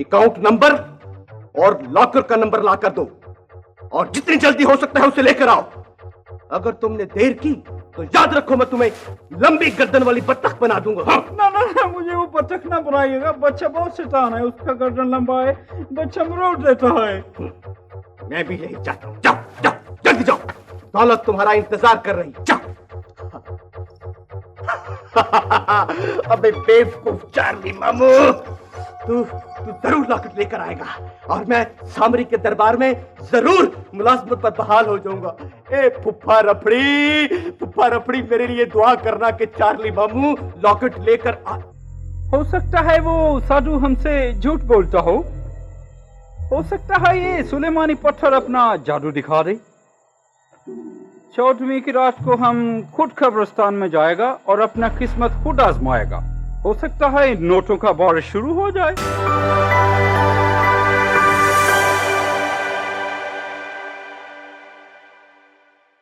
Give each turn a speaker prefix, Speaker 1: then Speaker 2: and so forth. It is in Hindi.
Speaker 1: अकाउंट नंबर और लॉकर का नंबर ला कर दो और जितनी जल्दी हो सकता है उसे लेकर आओ। अगर तुमने देर की तो याद रखो मैं तुम्हें लंबी गर्दन वाली बत्तख बना दूंगा। हाँ?
Speaker 2: ना ना ना, मुझे वो बत्तख ना बनाइएगा। बच्चा बहुत शैतान है, उसका गर्दन लंबा है, बच्चा मरोड़ देता है।
Speaker 1: मैं भी यही चाहता हूँ। जाओ जाओ जल्दी जाओ, दौलत तुम्हारा इंतजार कर रही। जाओ। अबे बेवकूफ चार्ली मामू, तू जरूर लॉकेट लेकर आएगा और मैं सामरी के दरबार में जरूर मुलाजमत पर बहाल हो जाऊंगा। ए फुफ्फा रफड़ी मेरे लिए दुआ करना कि चार्ली मामू लॉकेट लेकर आ।
Speaker 2: हो सकता है वो साधु हमसे झूठ बोलता हो सकता है ये सुलेमानी पत्थर अपना जादू दिखा दे। 14वीं की रात को हम खुद कब्रिस्तान में जाएगा और अपना किस्मत खुद आजमाएगा। हो सकता है नोटों का बारिश शुरू हो जाए।